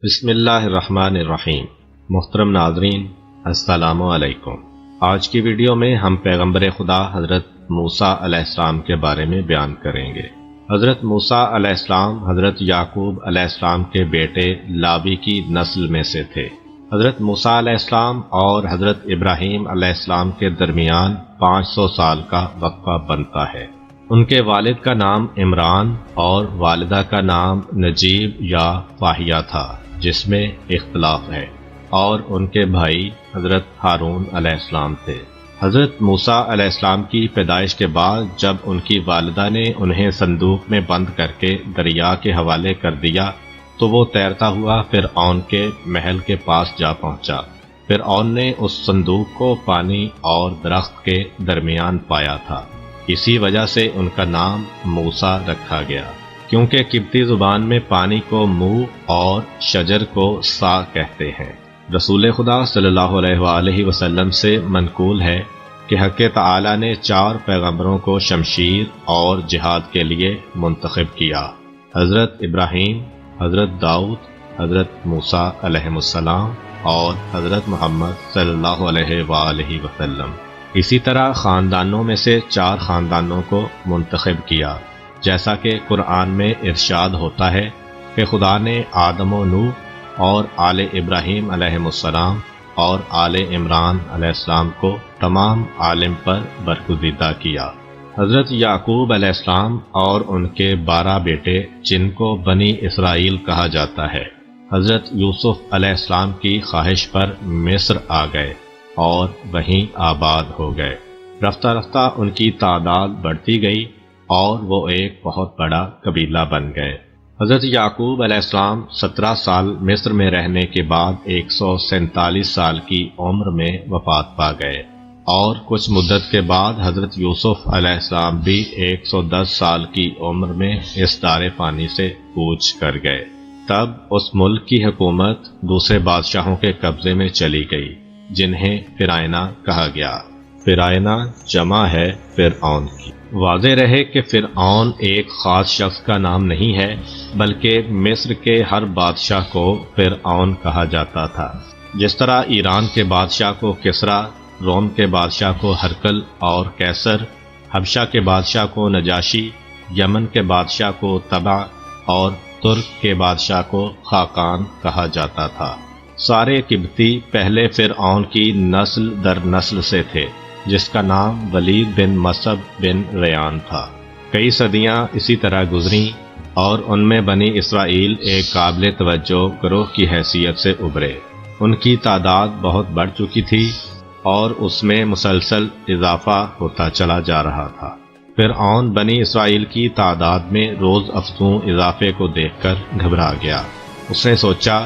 بسم اللہ الرحمن الرحیم۔ محترم ناظرین، السلام علیکم۔ آج کی ویڈیو میں ہم پیغمبر خدا حضرت موسیٰ علیہ السلام کے بارے میں بیان کریں گے۔ حضرت موسیٰ علیہ السلام حضرت یعقوب علیہ السلام کے بیٹے لاوی کی نسل میں سے تھے۔ حضرت موسیٰ علیہ السلام اور حضرت ابراہیم علیہ السلام کے درمیان 500 سال کا وقفہ بنتا ہے۔ ان کے والد کا نام عمران اور والدہ کا نام نجیب یا فاہیہ تھا، جس میں اختلاف ہے، اور ان کے بھائی حضرت ہارون علیہ السلام تھے۔ حضرت موسیٰ علیہ السلام کی پیدائش کے بعد جب ان کی والدہ نے انہیں صندوق میں بند کر کے دریا کے حوالے کر دیا تو وہ تیرتا ہوا فرعون کے محل کے پاس جا پہنچا۔ فرعون نے اس صندوق کو پانی اور درخت کے درمیان پایا تھا، اسی وجہ سے ان کا نام موسیٰ رکھا گیا، کیونکہ قبطی زبان میں پانی کو مو اور شجر کو سا کہتے ہیں۔ رسول خدا صلی اللہ علیہ وآلہ وسلم سے منقول ہے کہ حق تعالی نے 4 پیغمبروں کو شمشیر اور جہاد کے لیے منتخب کیا: حضرت ابراہیم، حضرت داؤد، حضرت موسیٰ علیہ السلام اور حضرت محمد صلی اللہ علیہ وآلہ وسلم۔ اسی طرح خاندانوں میں سے 4 خاندانوں کو منتخب کیا، جیسا کہ قرآن میں ارشاد ہوتا ہے کہ خدا نے آدم و نوح اور آل ابراہیم علیہ السلام اور آل عمران علیہ السلام کو تمام عالم پر برگزیدہ کیا۔ حضرت یعقوب علیہ السلام اور ان کے 12 بیٹے، جن کو بنی اسرائیل کہا جاتا ہے، حضرت یوسف علیہ السلام کی خواہش پر مصر آ گئے اور وہیں آباد ہو گئے۔ رفتہ رفتہ ان کی تعداد بڑھتی گئی اور وہ ایک بہت بڑا قبیلہ بن گئے۔ حضرت یعقوب علیہ السلام 17 سال مصر میں رہنے کے بعد 147 سال کی عمر میں وفات پا گئے، اور کچھ مدت کے بعد حضرت یوسف علیہ السلام بھی 110 سال کی عمر میں اس دار فانی سے کوچ کر گئے۔ تب اس ملک کی حکومت دوسرے بادشاہوں کے قبضے میں چلی گئی، جنہیں فرعونہ کہا گیا۔ فرعونہ جمع ہے فرعون کی۔ واضح رہے کہ فرعون ایک خاص شخص کا نام نہیں ہے، بلکہ مصر کے ہر بادشاہ کو فرعون کہا جاتا تھا۔ جس طرح ایران کے بادشاہ کو کسریٰ، روم کے بادشاہ کو ہرقل اور قیصر، حبشہ کے بادشاہ کو نجاشی، یمن کے بادشاہ کو تبع اور ترک کے بادشاہ کو خاقان کہا جاتا تھا۔ سارے قبطی پہلے فرعون کی نسل در نسل سے تھے، جس کا نام ولید بن مصعب بن ریان تھا۔ کئی صدیاں اسی طرح گزریں اور ان میں بنی اسرائیل ایک قابل توجہ گروہ کی حیثیت سے ابھرے۔ ان کی تعداد بہت بڑھ چکی تھی اور اس میں مسلسل اضافہ ہوتا چلا جا رہا تھا۔ فرعون بنی اسرائیل کی تعداد میں روز افزوں اضافے کو دیکھ کر گھبرا گیا۔ اس نے سوچا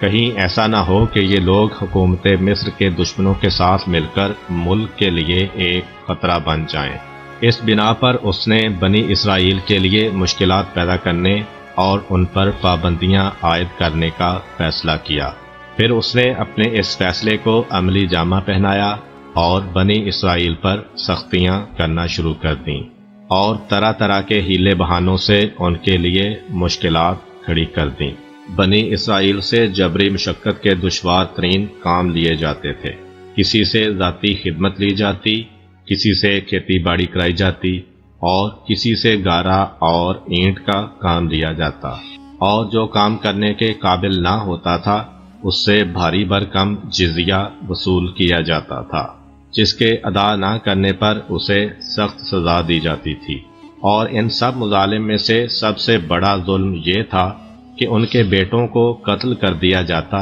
کہیں ایسا نہ ہو کہ یہ لوگ حکومت مصر کے دشمنوں کے ساتھ مل کر ملک کے لیے ایک خطرہ بن جائیں۔ اس بنا پر اس نے بنی اسرائیل کے لیے مشکلات پیدا کرنے اور ان پر پابندیاں عائد کرنے کا فیصلہ کیا۔ پھر اس نے اپنے اس فیصلے کو عملی جامہ پہنایا اور بنی اسرائیل پر سختیاں کرنا شروع کر دیں، اور طرح طرح کے ہیلے بہانوں سے ان کے لیے مشکلات کھڑی کر دیں۔ بنی اسرائیل سے جبری مشقت کے دشوار ترین کام لیے جاتے تھے۔ کسی سے ذاتی خدمت لی جاتی، کسی سے کھیتی باڑی کرائی جاتی، اور کسی سے گارا اور اینٹ کا کام لیا جاتا، اور جو کام کرنے کے قابل نہ ہوتا تھا اس سے بھاری بھرکم جزیہ وصول کیا جاتا تھا، جس کے ادا نہ کرنے پر اسے سخت سزا دی جاتی تھی۔ اور ان سب مظالم میں سے سب سے بڑا ظلم یہ تھا کہ ان کے بیٹوں کو قتل کر دیا جاتا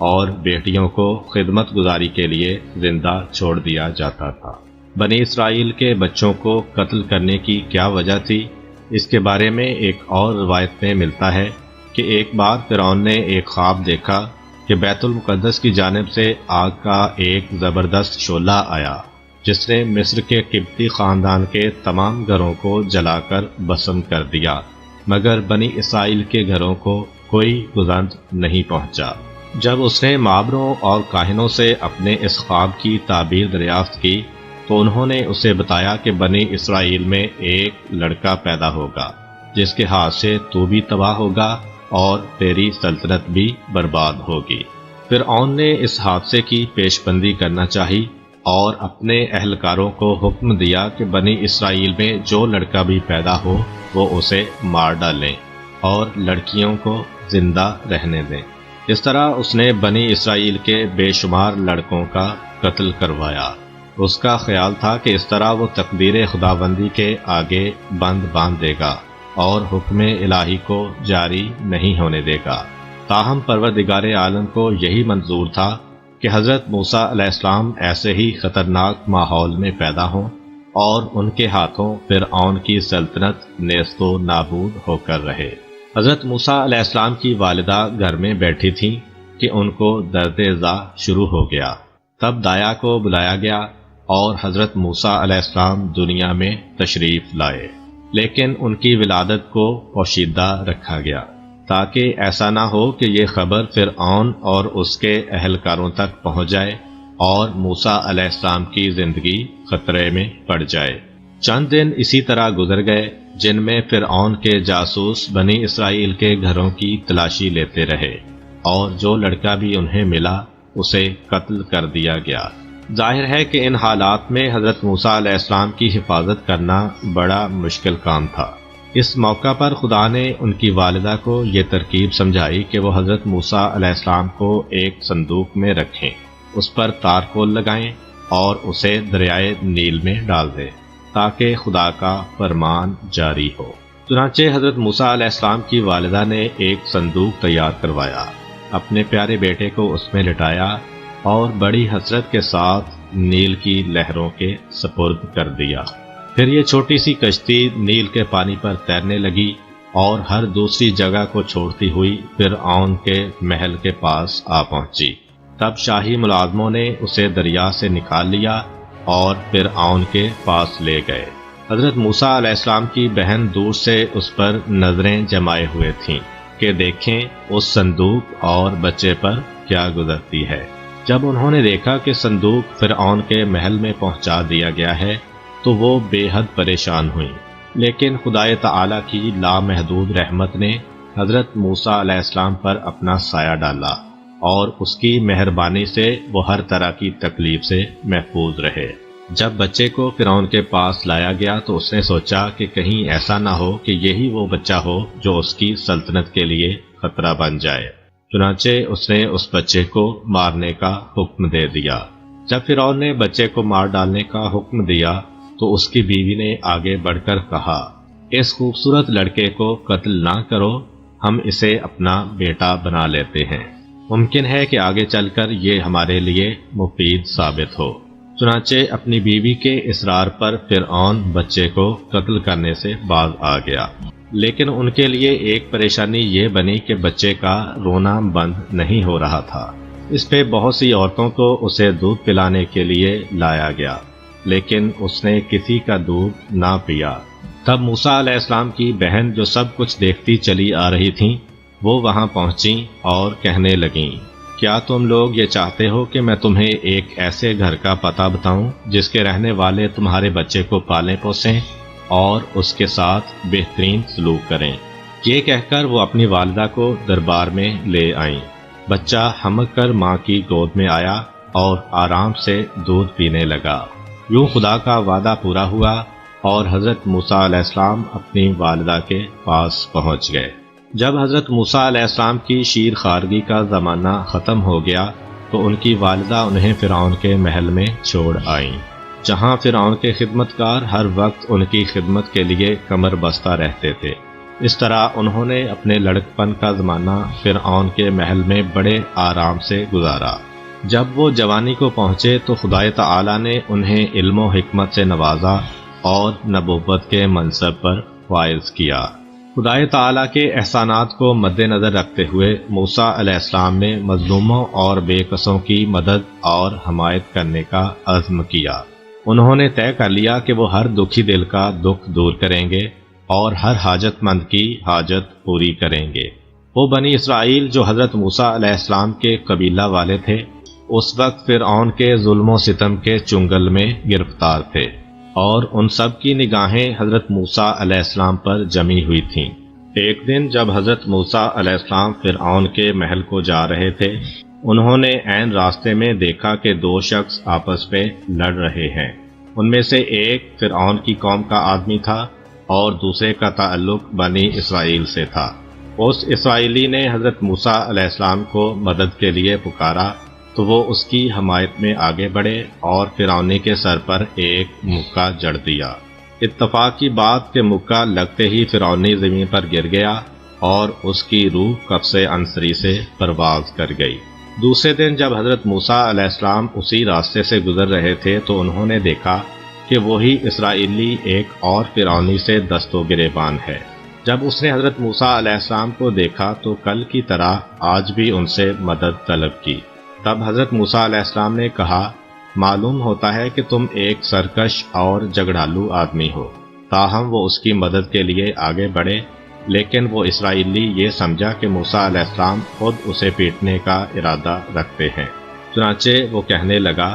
اور بیٹیوں کو خدمت گزاری کے لیے زندہ چھوڑ دیا جاتا تھا۔ بنی اسرائیل کے بچوں کو قتل کرنے کی کیا وجہ تھی؟ اس کے بارے میں ایک اور روایت میں ملتا ہے کہ ایک بار فرعون نے ایک خواب دیکھا کہ بیت المقدس کی جانب سے آگ کا ایک زبردست شعلہ آیا، جس نے مصر کے قبطی خاندان کے تمام گھروں کو جلا کر بھسم کر دیا، مگر بنی اسرائیل کے گھروں کو کوئی گزند نہیں پہنچا۔ جب اس نے معابروں اور کاہنوں سے اپنے اس خواب کی تعبیر دریافت کی تو انہوں نے اسے بتایا کہ بنی اسرائیل میں ایک لڑکا پیدا ہوگا، جس کے ہاتھ سے تو بھی تباہ ہوگا اور تیری سلطنت بھی برباد ہوگی۔ فرعون نے اس حادثے کی پیش بندی کرنا چاہی اور اپنے اہلکاروں کو حکم دیا کہ بنی اسرائیل میں جو لڑکا بھی پیدا ہو وہ اسے مار ڈالیں اور لڑکیوں کو زندہ رہنے دیں۔ اس طرح اس نے بنی اسرائیل کے بے شمار لڑکوں کا قتل کروایا۔ اس کا خیال تھا کہ اس طرح وہ تقدیر خداوندی کے آگے بند باندھ دے گا اور حکم الہی کو جاری نہیں ہونے دے گا۔ تاہم پروردگار عالم کو یہی منظور تھا کہ حضرت موسیٰ علیہ السلام ایسے ہی خطرناک ماحول میں پیدا ہوں اور ان کے ہاتھوں فرعون کی سلطنت نیست و نابود ہو کر رہے۔ حضرت موسیٰ علیہ السلام کی والدہ گھر میں بیٹھی تھیں کہ ان کو درد ذا شروع ہو گیا۔ تب دایا کو بلایا گیا اور حضرت موسیٰ علیہ السلام دنیا میں تشریف لائے، لیکن ان کی ولادت کو پوشیدہ رکھا گیا تاکہ ایسا نہ ہو کہ یہ خبر فرعون اور اس کے اہلکاروں تک پہنچ جائے اور موسیٰ علیہ السلام کی زندگی خطرے میں پڑ جائے۔ چند دن اسی طرح گزر گئے جن میں فرعون کے جاسوس بنی اسرائیل کے گھروں کی تلاشی لیتے رہے اور جو لڑکا بھی انہیں ملا اسے قتل کر دیا گیا۔ ظاہر ہے کہ ان حالات میں حضرت موسیٰ علیہ السلام کی حفاظت کرنا بڑا مشکل کام تھا۔ اس موقع پر خدا نے ان کی والدہ کو یہ ترکیب سمجھائی کہ وہ حضرت موسیٰ علیہ السلام کو ایک صندوق میں رکھیں، اس پر تارکول لگائیں اور اسے دریائے نیل میں ڈال دیں تاکہ خدا کا فرمان جاری ہو۔ چنانچہ حضرت موسیٰ علیہ السلام کی والدہ نے ایک صندوق تیار کروایا، اپنے پیارے بیٹے کو اس میں لٹایا اور بڑی حسرت کے ساتھ نیل کی لہروں کے سپرد کر دیا۔ پھر یہ چھوٹی سی کشتی نیل کے پانی پر تیرنے لگی اور ہر دوسری جگہ کو چھوڑتی ہوئی فرعون کے محل کے پاس آ پہنچی۔ تب شاہی ملازموں نے اسے دریا سے نکال لیا اور فرعون کے پاس لے گئے۔ حضرت موسیٰ علیہ السلام کی بہن دور سے اس پر نظریں جمائے ہوئے تھیں کہ دیکھیں اس صندوق اور بچے پر کیا گزرتی ہے۔ جب انہوں نے دیکھا کہ صندوق فرعون کے محل میں پہنچا دیا گیا ہے تو وہ بے حد پریشان ہوئیں، لیکن خدائے تعالیٰ کی لامحدود رحمت نے حضرت موسیٰ علیہ السلام پر اپنا سایہ ڈالا اور اس کی مہربانی سے وہ ہر طرح کی تکلیف سے محفوظ رہے۔ جب بچے کو فرعون کے پاس لایا گیا تو اس نے سوچا کہ کہیں ایسا نہ ہو کہ یہی وہ بچہ ہو جو اس کی سلطنت کے لیے خطرہ بن جائے۔ چنانچہ اس نے اس بچے کو مارنے کا حکم دے دیا۔ جب فرعون نے بچے کو مار ڈالنے کا حکم دیا تو اس کی بیوی نے آگے بڑھ کر کہا، اس خوبصورت لڑکے کو قتل نہ کرو، ہم اسے اپنا بیٹا بنا لیتے ہیں، ممکن ہے کہ آگے چل کر یہ ہمارے لیے مفید ثابت ہو۔ چنانچہ اپنی بیوی کے اصرار پر فرعون بچے کو قتل کرنے سے باز آ گیا، لیکن ان کے لیے ایک پریشانی یہ بنی کہ بچے کا رونا بند نہیں ہو رہا تھا۔ اس پہ بہت سی عورتوں کو اسے دودھ پلانے کے لیے لایا گیا، لیکن اس نے کسی کا دودھ نہ پیا۔ تب موسیٰ علیہ السلام کی بہن جو سب کچھ دیکھتی چلی آ رہی تھیں وہ وہاں پہنچیں اور کہنے لگیں، کیا تم لوگ یہ چاہتے ہو کہ میں تمہیں ایک ایسے گھر کا پتہ بتاؤں جس کے رہنے والے تمہارے بچے کو پالیں پوسیں اور اس کے ساتھ بہترین سلوک کریں؟ یہ کہہ کر وہ اپنی والدہ کو دربار میں لے آئیں۔ بچہ ہمک کر ماں کی گود میں آیا اور آرام سے دودھ پینے لگا۔ یوں خدا کا وعدہ پورا ہوا اور حضرت موسیٰ علیہ السلام اپنی والدہ کے پاس پہنچ گئے۔ جب حضرت موسیٰ علیہ السلام کی شیر خارگی کا زمانہ ختم ہو گیا تو ان کی والدہ انہیں فرعون کے محل میں چھوڑ آئیں، جہاں فرعون کے خدمتگار ہر وقت ان کی خدمت کے لیے کمر بستہ رہتے تھے۔ اس طرح انہوں نے اپنے لڑکپن کا زمانہ فرعون کے محل میں بڑے آرام سے گزارا۔ جب وہ جوانی کو پہنچے تو خدائے تعالیٰ نے انہیں علم و حکمت سے نوازا اور نبوت کے منصب پر فائز کیا۔ خدائے تعالیٰ کے احسانات کو مد نظر رکھتے ہوئے موسیٰ علیہ السلام نے مظلوموں اور بے کسوں کی مدد اور حمایت کرنے کا عزم کیا۔ انہوں نے طے کر لیا کہ وہ ہر دکھی دل کا دکھ دور کریں گے اور ہر حاجت مند کی حاجت پوری کریں گے۔ وہ بنی اسرائیل جو حضرت موسیٰ علیہ السلام کے قبیلہ والے تھے اس وقت فرعون کے ظلم و ستم کے چنگل میں گرفتار تھے اور ان سب کی نگاہیں حضرت موسیٰ علیہ السلام پر جمی ہوئی تھیں۔ ایک دن جب حضرت موسیٰ علیہ السلام فرعون کے محل کو جا رہے تھے، انہوں نے عین راستے میں دیکھا کہ دو شخص آپس میں لڑ رہے ہیں۔ ان میں سے ایک فرعون کی قوم کا آدمی تھا اور دوسرے کا تعلق بنی اسرائیل سے تھا۔ اس اسرائیلی نے حضرت موسیٰ علیہ السلام کو مدد کے لیے پکارا تو وہ اس کی حمایت میں آگے بڑھے اور فرعونی کے سر پر ایک مکہ جڑ دیا۔ اتفاق کی بات کہ مکہ لگتے ہی فرعونی زمین پر گر گیا اور اس کی روح قبض عنصری سے پرواز کر گئی۔ دوسرے دن جب حضرت موسیٰ علیہ السلام اسی راستے سے گزر رہے تھے تو انہوں نے دیکھا کہ وہی اسرائیلی ایک اور فرعونی سے دست و گریبان ہے۔ جب اس نے حضرت موسیٰ علیہ السلام کو دیکھا تو کل کی طرح آج بھی ان سے مدد طلب کی۔ تب حضرت موسیٰ علیہ السلام نے کہا، معلوم ہوتا ہے کہ تم ایک سرکش اور جھگڑالو آدمی ہو۔ تاہم وہ اس کی مدد کے لیے آگے بڑھے، لیکن وہ اسرائیلی یہ سمجھا کہ موسیٰ علیہ السلام خود اسے پیٹنے کا ارادہ رکھتے ہیں۔ چنانچہ وہ کہنے لگا،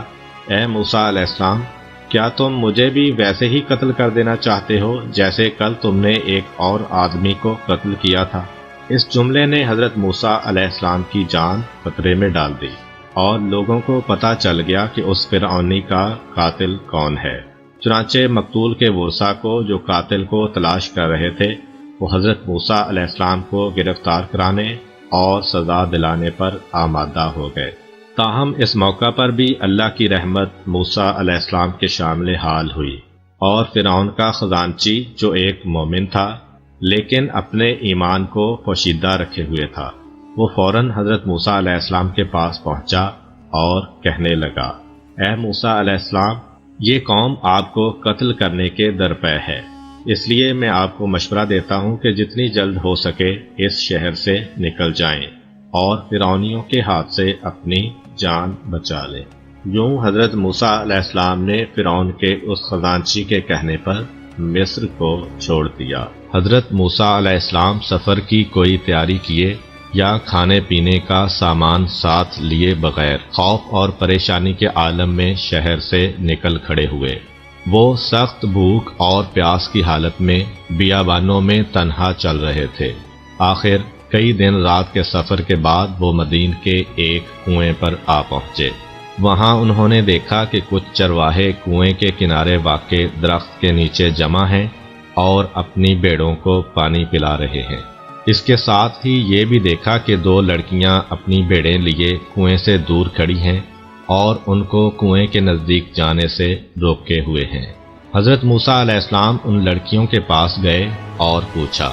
اے موسیٰ علیہ السلام، کیا تم مجھے بھی ویسے ہی قتل کر دینا چاہتے ہو جیسے کل تم نے ایک اور آدمی کو قتل کیا تھا؟ اس جملے نے حضرت موسیٰ علیہ السلام کی جان خطرے میں ڈال دی اور لوگوں کو پتہ چل گیا کہ اس فرعونی کا قاتل کون ہے۔ چنانچہ مقتول کے ورثاء کو جو قاتل کو تلاش کر رہے تھے وہ حضرت موسیٰ علیہ السلام کو گرفتار کرانے اور سزا دلانے پر آمادہ ہو گئے۔ تاہم اس موقع پر بھی اللہ کی رحمت موسیٰ علیہ السلام کے شامل حال ہوئی اور فرعون کا خزانچی جو ایک مومن تھا لیکن اپنے ایمان کو پوشیدہ رکھے ہوئے تھا، وہ فوراً حضرت موسیٰ علیہ السلام کے پاس پہنچا اور کہنے لگا، اے موسیٰ علیہ السلام، یہ قوم آپ کو قتل کرنے کے درپے ہے، اس لیے میں آپ کو مشورہ دیتا ہوں کہ جتنی جلد ہو سکے اس شہر سے نکل جائیں اور فرعونیوں کے ہاتھ سے اپنی جان بچا لیں۔ یوں حضرت موسیٰ علیہ السلام نے فرعون کے اس خزانچی کے کہنے پر مصر کو چھوڑ دیا۔ حضرت موسیٰ علیہ السلام سفر کی کوئی تیاری کیے یا کھانے پینے کا سامان ساتھ لیے بغیر خوف اور پریشانی کے عالم میں شہر سے نکل کھڑے ہوئے۔ وہ سخت بھوک اور پیاس کی حالت میں بیابانوں میں تنہا چل رہے تھے۔ آخر کئی دن رات کے سفر کے بعد وہ مدین کے ایک کنویں پر آ پہنچے۔ وہاں انہوں نے دیکھا کہ کچھ چرواہے کنویں کے کنارے واقع درخت کے نیچے جمع ہیں اور اپنی بھیڑوں کو پانی پلا رہے ہیں۔ اس کے ساتھ ہی یہ بھی دیکھا کہ دو لڑکیاں اپنی بھیڑیں لیے کنویں سے دور کھڑی ہیں اور ان کو کنویں کے نزدیک جانے سے روکے ہوئے ہیں۔ حضرت موسیٰ علیہ السلام ان لڑکیوں کے پاس گئے اور پوچھا،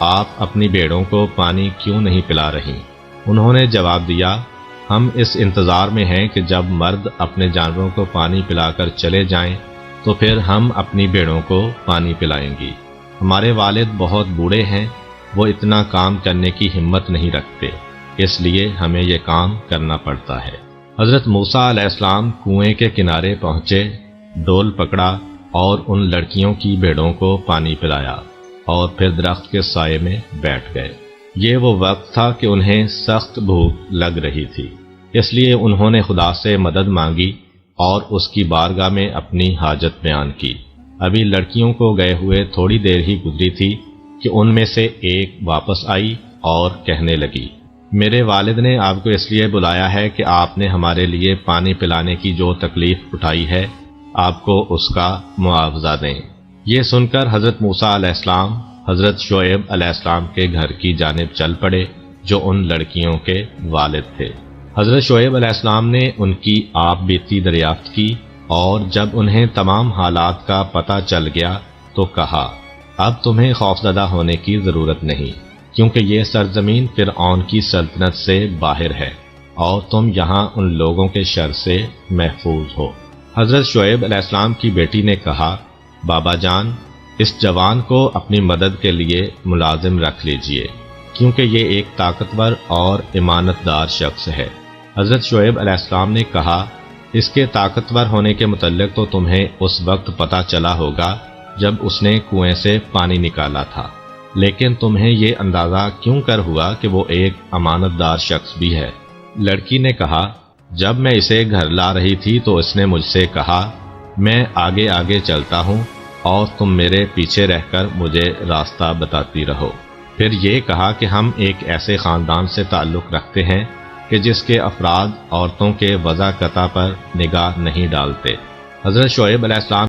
آپ اپنی بھیڑوں کو پانی کیوں نہیں پلا رہی؟ انہوں نے جواب دیا، ہم اس انتظار میں ہیں کہ جب مرد اپنے جانوروں کو پانی پلا کر چلے جائیں تو پھر ہم اپنی بھیڑوں کو پانی پلائیں گی۔ ہمارے والد بہت بوڑھے ہیں، وہ اتنا کام کرنے کی ہمت نہیں رکھتے، اس لیے ہمیں یہ کام کرنا پڑتا ہے۔ حضرت موسیٰ علیہ السلام کنویں کے کنارے پہنچے، ڈول پکڑا اور ان لڑکیوں کی بھیڑوں کو پانی پلایا اور پھر درخت کے سائے میں بیٹھ گئے۔ یہ وہ وقت تھا کہ انہیں سخت بھوک لگ رہی تھی، اس لیے انہوں نے خدا سے مدد مانگی اور اس کی بارگاہ میں اپنی حاجت بیان کی۔ ابھی لڑکیوں کو گئے ہوئے تھوڑی دیر ہی گزری تھی کہ ان میں سے ایک واپس آئی اور کہنے لگی، میرے والد نے آپ کو اس لیے بلایا ہے کہ آپ نے ہمارے لیے پانی پلانے کی جو تکلیف اٹھائی ہے آپ کو اس کا معاوضہ دیں۔ یہ سن کر حضرت موسیٰ علیہ السلام حضرت شعیب علیہ السلام کے گھر کی جانب چل پڑے جو ان لڑکیوں کے والد تھے۔ حضرت شعیب علیہ السلام نے ان کی آپ بیتی دریافت کی اور جب انہیں تمام حالات کا پتہ چل گیا تو کہا، اب تمہیں خوفزدہ ہونے کی ضرورت نہیں، کیونکہ یہ سرزمین فرعون کی سلطنت سے باہر ہے اور تم یہاں ان لوگوں کے شر سے محفوظ ہو۔ حضرت شعیب علیہ السلام کی بیٹی نے کہا، بابا جان، اس جوان کو اپنی مدد کے لیے ملازم رکھ لیجئے، کیونکہ یہ ایک طاقتور اور امانت دار شخص ہے۔ حضرت شعیب علیہ السلام نے کہا، اس کے طاقتور ہونے کے متعلق تو تمہیں اس وقت پتہ چلا ہوگا جب اس نے کنویں سے پانی نکالا تھا، لیکن تمہیں یہ اندازہ کیوں کر ہوا کہ وہ ایک امانت دار شخص بھی ہے؟ لڑکی نے کہا، جب میں اسے گھر لا رہی تھی تو اس نے مجھ سے کہا، میں آگے آگے چلتا ہوں اور تم میرے پیچھے رہ کر مجھے راستہ بتاتی رہو۔ پھر یہ کہا کہ ہم ایک ایسے خاندان سے تعلق رکھتے ہیں کہ جس کے افراد عورتوں کے وضع قطع پر نگاہ نہیں ڈالتے۔ حضرت شعیب علیہ السلام